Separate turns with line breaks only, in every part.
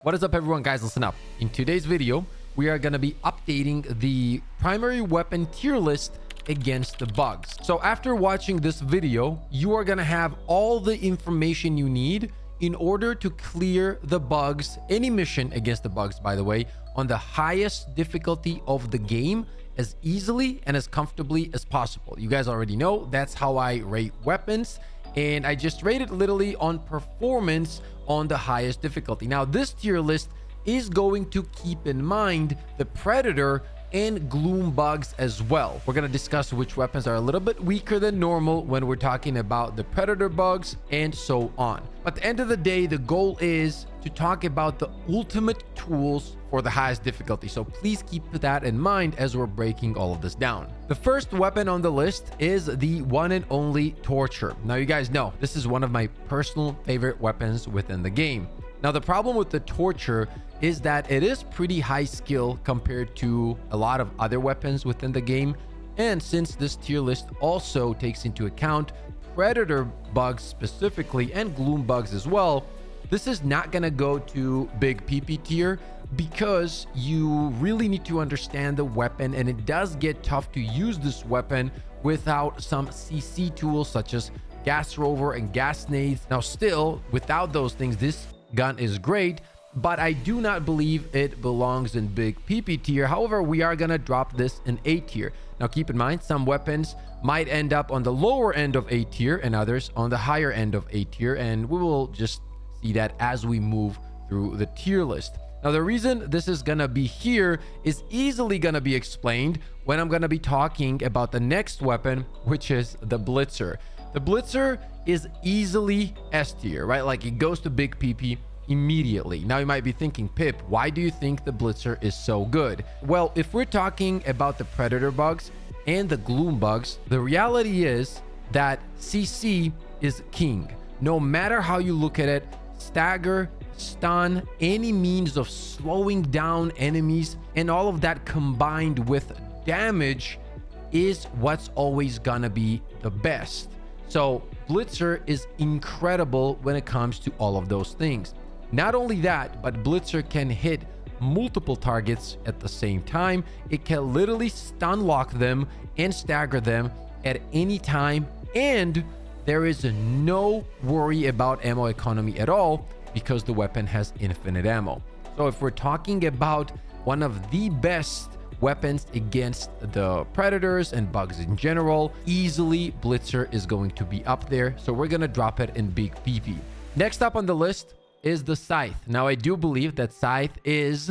What is up, everyone? Guys, listen up. In today's video, we are going to be updating the primary weapon tier list against the bugs. So after watching this video, you are going to have all the information you need in order to clear the bugs, any mission against the bugs, by the way, on the highest difficulty of the game as easily and as comfortably as possible. You guys already know that's how I rate weapons, and I just rate it literally on performance on the highest difficulty. Now, this tier list is going to keep in mind the Predator and Gloom bugs as well. We're going to discuss which weapons are a little bit weaker than normal when we're talking about the Predator bugs and so on. But at the end of the day, the goal is to talk about the ultimate tools for the highest difficulty. So please keep that in mind as we're breaking all of this down. The first weapon on the list is the one and only Torture. Now, you guys know this is one of my personal favorite weapons within the game. Now, the problem with the Torture is that it is pretty high skill compared to a lot of other weapons within the game. And since this tier list also takes into account Predator bugs specifically and Gloom bugs as well, this is not going to go to big PP tier because you really need to understand the weapon, and it does get tough to use this weapon without some CC tools such as gas rover and gas nades. Now, still, without those things, this gun is great, but I do not believe it belongs in big PP tier. However, we are gonna drop this in A tier. Now, keep in mind, some weapons might end up on the lower end of A tier and others on the higher end of A tier, and we will just see that as we move through the tier list. Now, the reason this is gonna be here is easily gonna be explained when I'm gonna be talking about the next weapon, which is the blitzer. The blitzer is easily S tier, right? Like, it goes to big PP immediately. Now, you might be thinking, Pip, why do you think the blitzer is so good? Well, if we're talking about the Predator bugs and the Gloom bugs, the reality is that CC is king. No matter how you look at it, stagger, stun, any means of slowing down enemies, and all of that combined with damage is what's always gonna be the best. So blitzer is incredible when it comes to all of those things. Not only that, but blitzer can hit multiple targets at the same time. It can literally stun lock them and stagger them at any time, and there is no worry about ammo economy at all because the weapon has infinite ammo. So if we're talking about one of the best weapons against the Predators and bugs in general, easily blitzer is going to be up there. So we're going to drop it in big PP. Next up on the list is the scythe. Now, I do believe that scythe is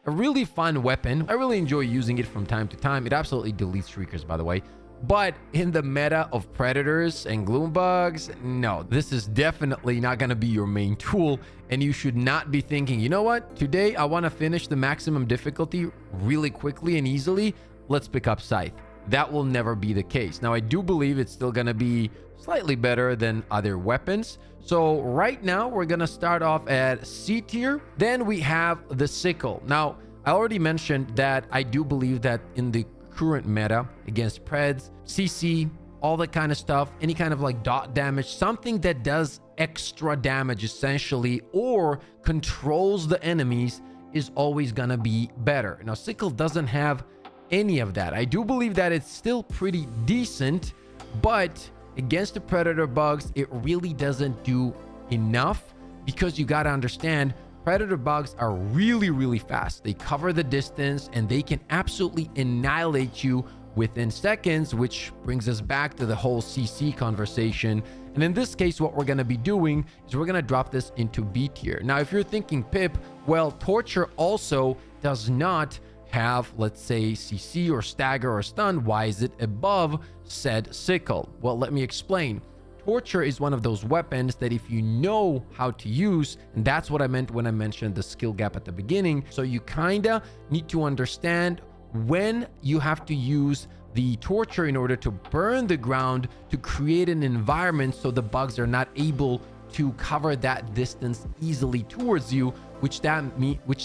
a really fun weapon. I really enjoy using it from time to time. It absolutely deletes shriekers, by the way. But in the meta of Predators and Gloom bugs, no, this is definitely not going to be your main tool. And you should not be thinking, you know what, today I want to finish the maximum difficulty really quickly and easily. Let's pick up scythe. That will never be the case. Now, I do believe it's still going to be slightly better than other weapons. So right now, we're going to start off at C tier. Then we have the sickle. Now, I already mentioned that I do believe that in the current meta against Preds, CC, all that kind of stuff, any kind of like dot damage, something that does extra damage essentially or controls the enemies is always gonna be better. Now, sickle doesn't have any of that. I do believe that it's still pretty decent, but against the Predator bugs, it really doesn't do enough because you gotta understand, Predator bugs are really, really fast. They cover the distance and they can absolutely annihilate you within seconds, which brings us back to the whole CC conversation. And in this case, what we're going to be doing is we're going to drop this into B tier. Now, if you're thinking, Pip, well, Torture also does not have, let's say, CC or stagger or stun. Why is it above said sickle? Well, let me explain. Torture is one of those weapons that if you know how to use, and that's what I meant when I mentioned the skill gap at the beginning. So you kinda need to understand when you have to use the Torture in order to burn the ground to create an environment so the bugs are not able to cover that distance easily towards you, which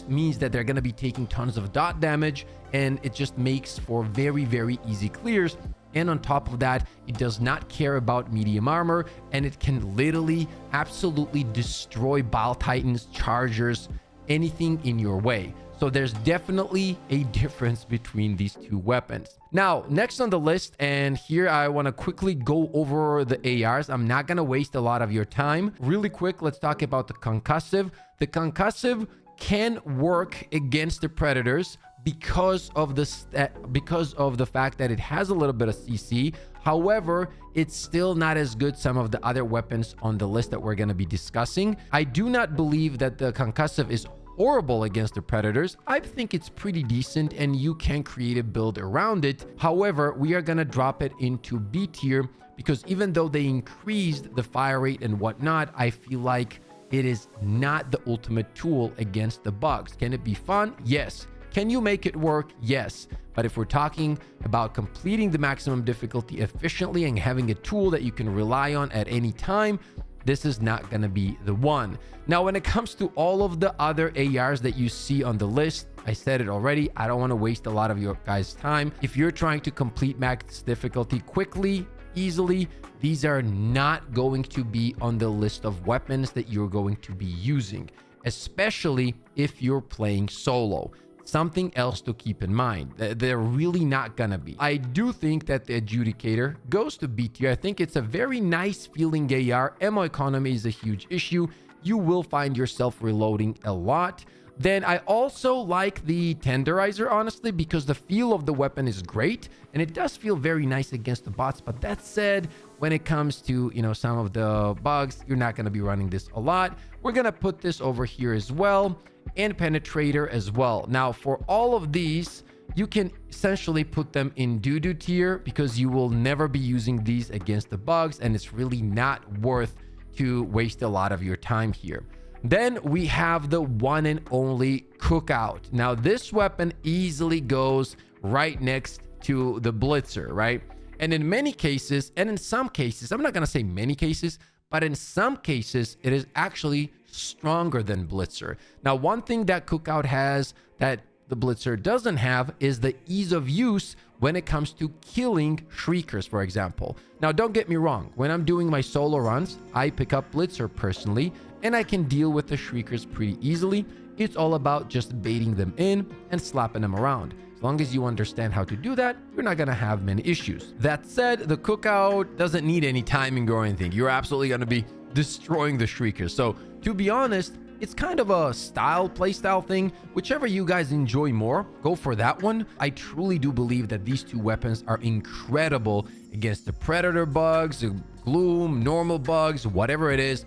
means that they're going to be taking tons of dot damage, and it just makes for very, very easy clears. And on top of that, it does not care about medium armor, and it can literally absolutely destroy Bile Titans, Chargers, anything in your way. So there's definitely a difference between these two weapons. Now, next on the list, and here I want to quickly go over the ARs. I'm not going to waste a lot of your time. Really quick, let's talk about the concussive. The concussive can work against the predators because of the fact that it has a little bit of CC. However, it's still not as good some of the other weapons on the list that we're going to be discussing. I do not believe that the concussive is horrible against the predators. I think it's pretty decent and you can create a build around it. However, we are going to drop it into B tier because even though they increased the fire rate and whatnot, I feel like it is not the ultimate tool against the bugs. Can it be fun? Yes. Can you make it work? Yes. But if we're talking about completing the maximum difficulty efficiently and having a tool that you can rely on at any time, this is not going to be the one. Now, when it comes to all of the other ARs that you see on the list, I said it already, I don't want to waste a lot of your guys' time. If you're trying to complete max difficulty quickly, easily, these are not going to be on the list of weapons that you're going to be using, especially if you're playing solo. Something else to keep in mind, they're really not gonna be. I do think that the adjudicator goes to B tier. I think it's a very nice feeling AR. Ammo economy is a huge issue. You will find yourself reloading a lot. Then I also like the tenderizer, honestly, because the feel of the weapon is great and it does feel very nice against the bots. But that said, when it comes to, you know, some of the bugs, you're not going to be running this a lot. We're going to put this over here as well, and penetrator as well. Now, for all of these, you can essentially put them in doo-doo tier because you will never be using these against the bugs, and it's really not worth to waste a lot of your time here. Then we have the one and only cookout. Now, this weapon easily goes right next to the blitzer, right? And in many cases, and in some cases, I'm not going to say many cases, but in some cases, it is actually stronger than blitzer. Now, one thing that cookout has that the blitzer doesn't have is the ease of use when it comes to killing shriekers, for example. Now, don't get me wrong. When I'm doing my solo runs, I pick up blitzer personally, and I can deal with the shriekers pretty easily. It's all about just baiting them in and slapping them around. As long as you understand how to do that, you're not going to have many issues. That said, the cookout doesn't need any timing or anything. You're absolutely going to be destroying the shriekers. So to be honest, it's kind of a playstyle thing. Whichever you guys enjoy more, go for that one. I truly do believe that these two weapons are incredible against the predator bugs, the gloom, normal bugs, whatever it is.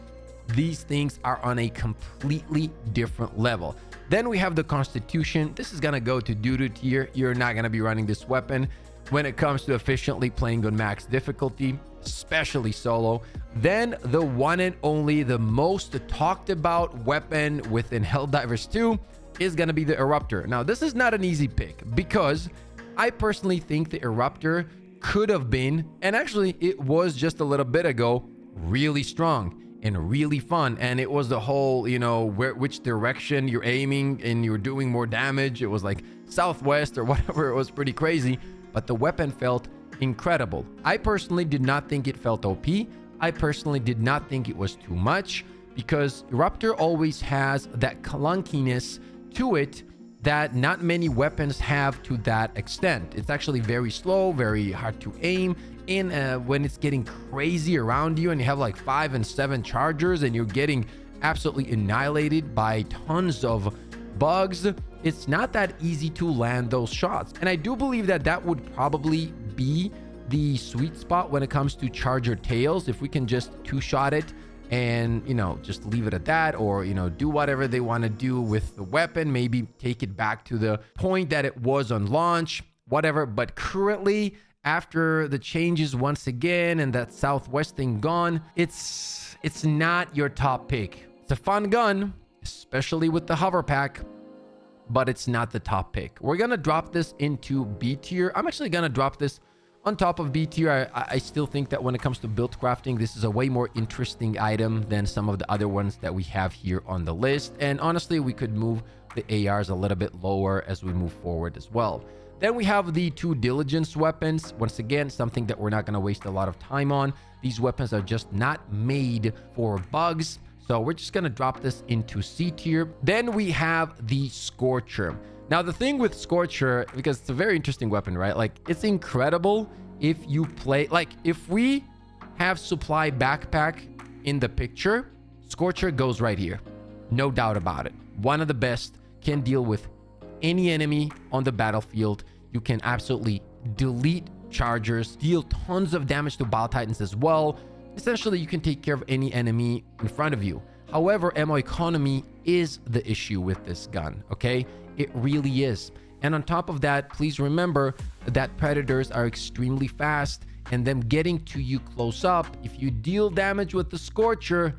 These things are on a completely different level. Then we have the Constitution. This is going to go to doo-doo tier. You're not going to be running this weapon when it comes to efficiently playing on max difficulty, especially solo. Then the one and only, the most talked about weapon within Helldivers 2 is going to be the eruptor. Now, this is not an easy pick because I personally think the eruptor could have been, and actually it was just a little bit ago, really strong and really fun. And it was the whole, you know, which direction you're aiming and you're doing more damage. It was like southwest or whatever. It was pretty crazy, but the weapon felt incredible. I personally did not think it felt OP. I personally did not think it was too much because eruptor always has that clunkiness to it that not many weapons have to that extent. It's actually very slow, very hard to aim. And when it's getting crazy around you and you have like 5 and 7 chargers and you're getting absolutely annihilated by tons of bugs, it's not that easy to land those shots. And I do believe that that would probably be the sweet spot when it comes to charger tails. If we can just two-shot it and, you know, just leave it at that, or, you know, do whatever they want to do with the weapon, maybe take it back to the point that it was on launch, whatever. But currently, after the changes once again and that southwest thing gone, it's not your top pick. It's a fun gun, especially with the hover pack, but it's not the top pick. We're gonna drop this into B tier. I'm actually gonna drop this on top of B tier. I still think that when it comes to build crafting, this is a way more interesting item than some of the other ones that we have here on the list. And honestly, we could move the ARs a little bit lower as we move forward as well. Then we have the 2 diligence weapons. Once again, something that we're not going to waste a lot of time on. These weapons are just not made for bugs. So we're just going to drop this into C tier. Then we have the Scorcher. Now, the thing with Scorcher, because it's a very interesting weapon, right? Like, it's incredible if you play... Like, if we have supply backpack in the picture, Scorcher goes right here. No doubt about it. One of the best, can deal with any enemy on the battlefield. You can absolutely delete chargers, deal tons of damage to Bile Titans as well. Essentially, you can take care of any enemy in front of you. However, ammo economy is the issue with this gun, okay? It really is. And on top of that, please remember that predators are extremely fast, and them getting to you close up, if you deal damage with the Scorcher,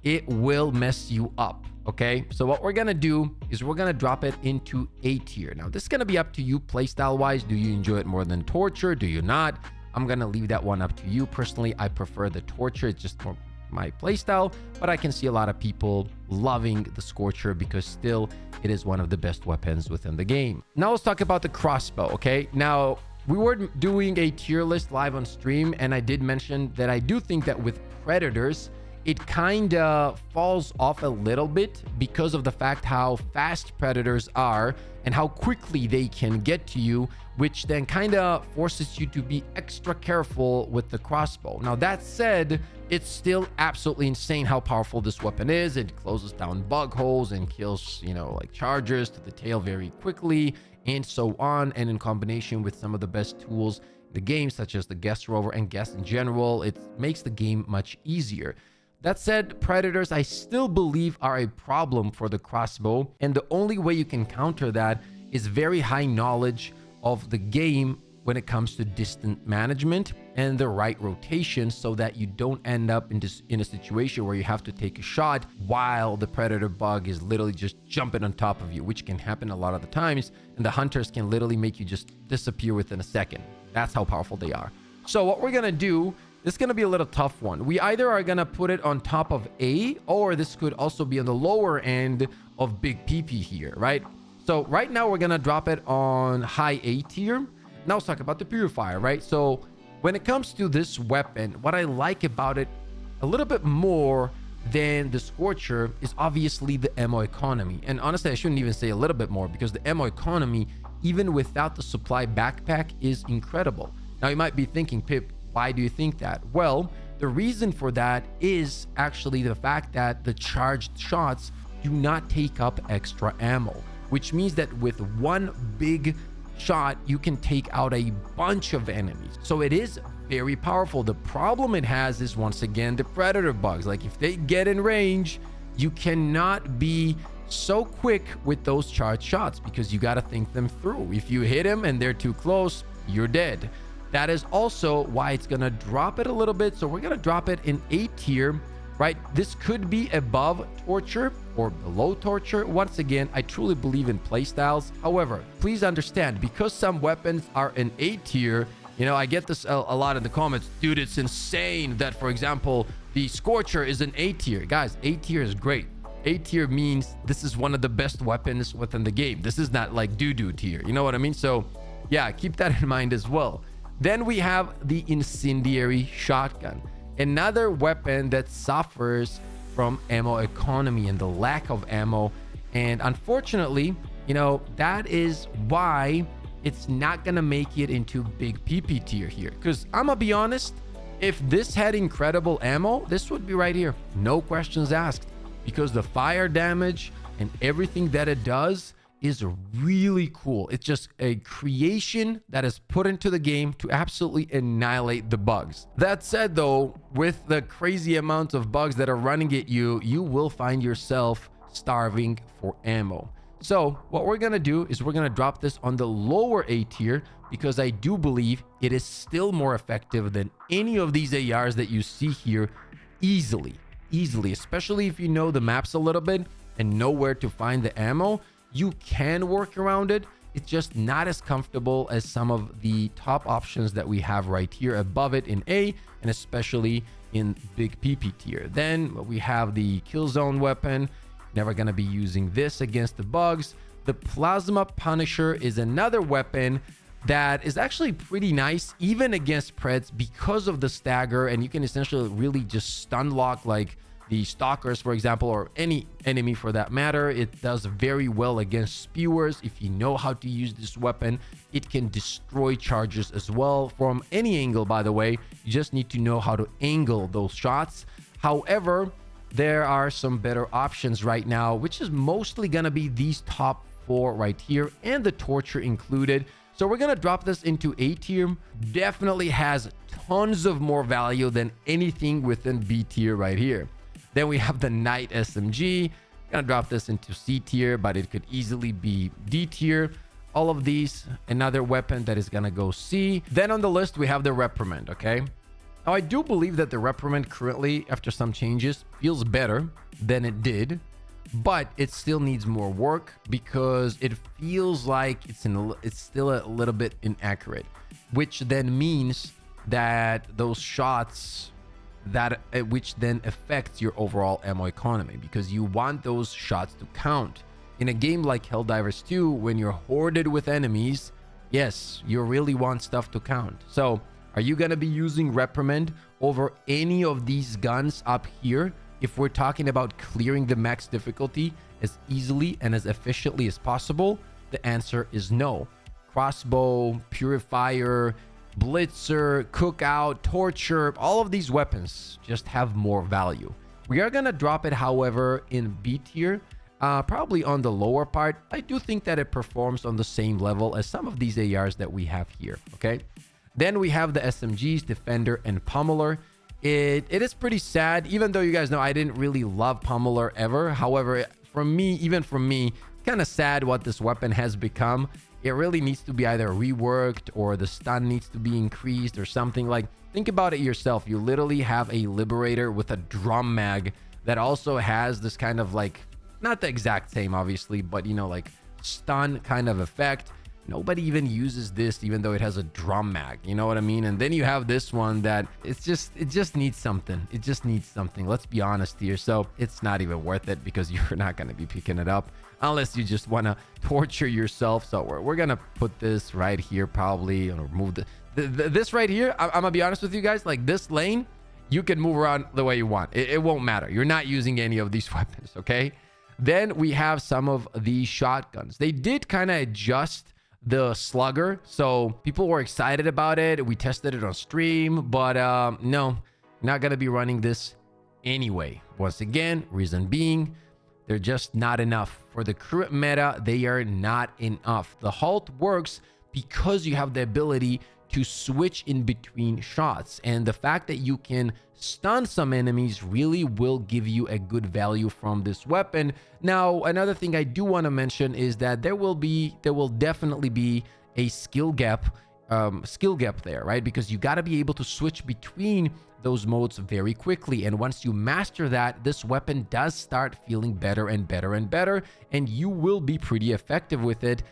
it will mess you up, okay? So what we're gonna do is we're gonna drop it into A tier. Now, this is gonna be up to you playstyle wise. Do you enjoy it more than Torture? Do you not? I'm gonna leave that one up to you. Personally, I prefer the Torture. It's just more my playstyle, but I can see a lot of people loving the Scorcher because still it is one of the best weapons within the game. Now let's talk about the crossbow, okay? Now, we were doing a tier list live on stream, and I did mention that I do think that with predators, it kind of falls off a little bit because of the fact how fast predators are and how quickly they can get to you, which then kind of forces you to be extra careful with the crossbow. Now, that said, it's still absolutely insane how powerful this weapon is. It closes down bug holes and kills, you know, like chargers to the tail very quickly and so on. And in combination with some of the best tools in the game, such as the Guest Rover and Guest in general, it makes the game much easier. That said, predators, I still believe, are a problem for the crossbow, and the only way you can counter that is very high knowledge of the game when it comes to distance management and the right rotation, so that you don't end up in a situation where you have to take a shot while the predator bug is literally just jumping on top of you, which can happen a lot of the times, and the hunters can literally make you just disappear within a second. That's how powerful they are. So what we're gonna do, this is going to be a little tough one. We either are going to put it on top of A, or this could also be on the lower end of Big PP here, right? So right now we're going to drop it on high A tier. Now let's talk about the purifier, right? So when it comes to this weapon, what I like about it a little bit more than the Scorcher is obviously the ammo economy. And honestly, I shouldn't even say a little bit more, because the ammo economy, even without the supply backpack, is incredible. Now you might be thinking, Pip, why do you think that? Well, the reason for that is actually the fact that the charged shots do not take up extra ammo, which means that with one big shot, you can take out a bunch of enemies. So it is very powerful. The problem it has is, once again, the predator bugs. Like, if they get in range, you cannot be so quick with those charged shots because you got to think them through. If you hit them and they're too close, you're dead. That is also why it's going to drop it a little bit. So we're going to drop it in A tier, right? This could be above Torture or below Torture. Once again, I truly believe in playstyles. However, please understand, because some weapons are in A tier, you know, I get this a lot in the comments. Dude, it's insane that, for example, the Scorcher is an A tier. Guys, A tier is great. A tier means this is one of the best weapons within the game. This is not like doo-doo tier. You know what I mean? So yeah, keep that in mind as well. Then we have the incendiary shotgun, another weapon that suffers from ammo economy and the lack of ammo. And unfortunately, you know, that is why it's not going to make it into Big PP tier here. Because I'm going to be honest, if this had incredible ammo, this would be right here. No questions asked, because the fire damage and everything that it does is really cool. It's just a creation that is put into the game to absolutely annihilate the bugs. That said, though, with the crazy amount of bugs that are running at you, you will find yourself starving for ammo. So what we're gonna do is we're gonna drop this on the lower A tier, because I do believe it is still more effective than any of these ARs that you see here easily, especially if you know the maps a little bit and know where to find the ammo. You can work around it. It's just not as comfortable as some of the top options that we have right here above it in A, and especially in Big PP tier. Then we have the kill zone weapon. Never going to be using this against the bugs. The Plasma Punisher is another weapon that is actually pretty nice even against Preds because of the stagger, and you can essentially really just stun lock like the stalkers, for example, or any enemy for that matter. It does very well against spewers. If you know how to use this weapon, it can destroy charges as well from any angle, by the way. You just need to know how to angle those shots. However, there are some better options right now, which is mostly going to be these top 4 right here, and the torture included. So we're going to drop this into A tier. Definitely has tons of more value than anything within B tier right here. Then we have the Knight SMG. Gonna drop this into C tier, but it could easily be D tier. All of these, another weapon that is gonna go C. Then on the list, we have the Reprimand, okay? Now, I do believe that the Reprimand currently, after some changes, feels better than it did, but it still needs more work because it feels like it's still a little bit inaccurate, which then means that those shots which then affects your overall ammo economy, because you want those shots to count. In a game like Helldivers 2, when you're hoarded with enemies, yes, you really want stuff to count. So are you going to be using Reprimand over any of these guns up here if we're talking about clearing the max difficulty as easily and as efficiently as possible? The answer is no. Crossbow, Purifier, Blitzer, Cookout, Torture, all of these weapons just have more value. We are going to drop it, however, in B tier, probably on the lower part. I do think that it performs on the same level as some of these ARs that we have here, okay? Then we have the SMGs, Defender, and Pummeler. It is pretty sad, even though you guys know I didn't really love Pummeler ever. However, even for me, it's kind of sad what this weapon has become. It really needs to be either reworked or the stun needs to be increased or something. Like, think about it yourself. You literally have a Liberator with a drum mag that also has this kind of like, not the exact same, obviously, but you know, like stun kind of effect. Nobody even uses this, even though it has a drum mag. You know what I mean? And then you have this one that it just needs something. It just needs something. Let's be honest here. So it's not even worth it because you're not going to be picking it up unless you just want to torture yourself. So we're going to put this right here, probably, and remove this right here. I'm going to be honest with you guys. Like, this lane, you can move around the way you want. It won't matter. You're not using any of these weapons, okay? Then we have some of the shotguns. They did kind of adjust the slugger, so people were excited about it. We tested it on stream, but no, not gonna be running this anyway. Once again, reason being, they're just not enough for the current meta. They are not enough. The halt works because you have the ability to switch in between shots, and the fact that you can stun some enemies really will give you a good value from this weapon. Now, another thing I do want to mention is that there will definitely be a skill gap there, right? Because you got to be able to switch between those modes very quickly, and once you master that, this weapon does start feeling better and better and better, and you will be pretty effective with it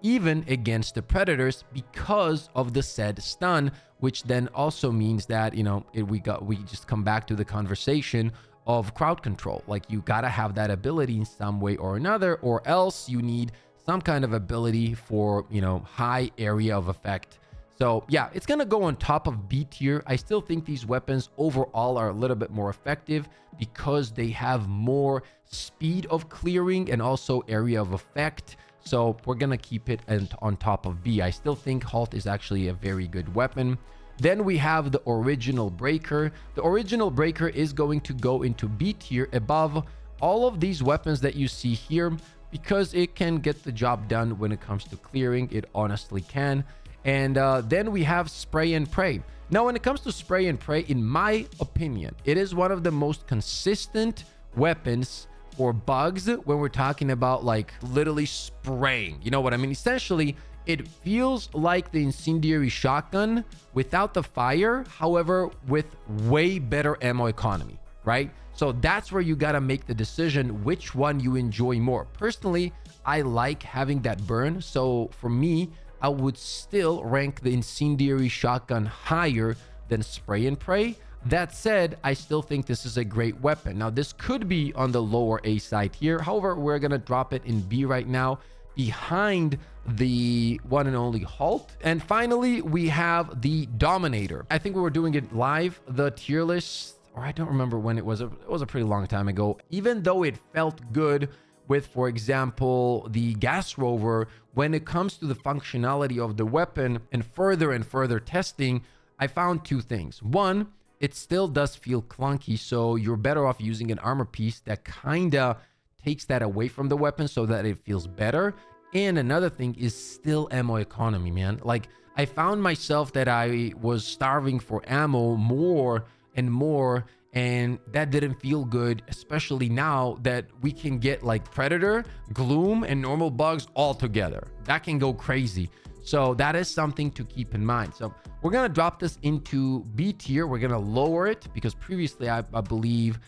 even against the predators because of the said stun, which then also means that, you know, we just come back to the conversation of crowd control. Like, you gotta have that ability in some way or another, or else you need some kind of ability for, you know, high area of effect. So yeah, it's gonna go on top of B tier. I still think these weapons overall are a little bit more effective because they have more speed of clearing and also area of effect. So we're gonna keep it on top of B. I still think halt is actually a very good weapon. Then we have the original breaker. The original breaker is going to go into B tier above all of these weapons that you see here because it can get the job done when it comes to clearing. It honestly can. And then we have spray and pray. Now, when it comes to spray and pray, in my opinion, it is one of the most consistent weapons for bugs when we're talking about like literally spraying. You know what I mean? Essentially, it feels like the incendiary shotgun without the fire, however, with way better ammo economy, right? So that's where you got to make the decision which one you enjoy more. Personally, I like having that burn. So for me, I would still rank the incendiary shotgun higher than spray and pray. That said, I still think this is a great weapon. Now, this could be on the lower A side here. However, we're going to drop it in B right now behind the one and only halt. And finally, we have the Dominator. I think we were doing it live. The tier list or I don't remember when it was. It was a pretty long time ago. Even though it felt good with, for example, the gas rover, when it comes to the functionality of the weapon and further testing, I found two things. One, it still does feel clunky, so you're better off using an armor piece that kind of takes that away from the weapon so that it feels better. And another thing is still ammo economy, man. Like, I found myself that I was starving for ammo more and more, and that didn't feel good, especially now that we can get like Predator, Gloom, and normal bugs all together. That can go crazy. So that is something to keep in mind. So we're going to drop this into B tier. We're going to lower it because previously I believe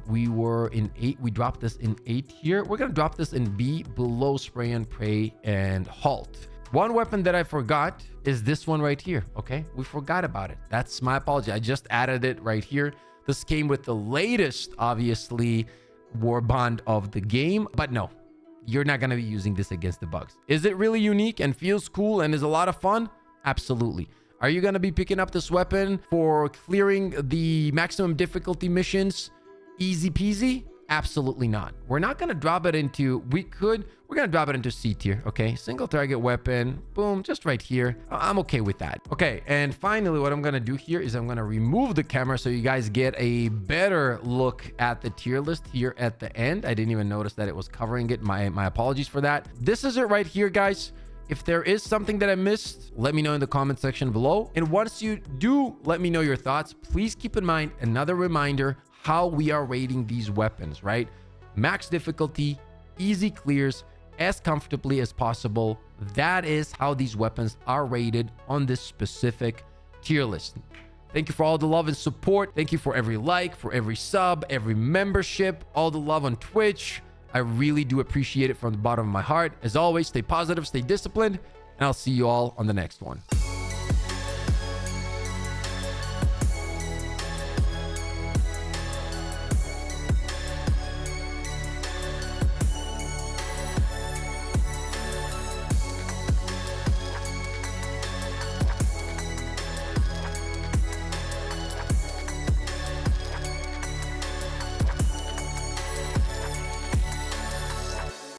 we were in 8. We dropped this in A tier. We're going to drop this in B, below spray and pray and halt. One weapon that I forgot is this one right here. Okay, we forgot about it. That's my apology. I just added it right here. This came with the latest, obviously, war bond of the game. But no, you're not going to be using this against the bugs. Is it really unique and feels cool and is a lot of fun? Absolutely. Are you going to be picking up this weapon for clearing the maximum difficulty missions? Easy peasy? Absolutely not. We're not going to drop it into, we're going to drop it into C tier. Okay, single target weapon, boom, just right here. I'm okay with that. Okay, and finally what I'm going to do here is I'm going to remove the camera so you guys get a better look at the tier list here at the end. I didn't even notice that it was covering it. My apologies for that. This is it right here, guys. If there is something that I missed, let me know in the comment section below. And once you do let me know your thoughts, please keep in mind another reminder how we are rating these weapons, right? Max difficulty, easy clears, as comfortably as possible. That is how these weapons are rated on this specific tier list. Thank you for all the love and support. Thank you for every like, for every sub, every membership, all the love on Twitch. I really do appreciate it from the bottom of my heart. As always, stay positive, stay disciplined, and I'll see you all on the next one.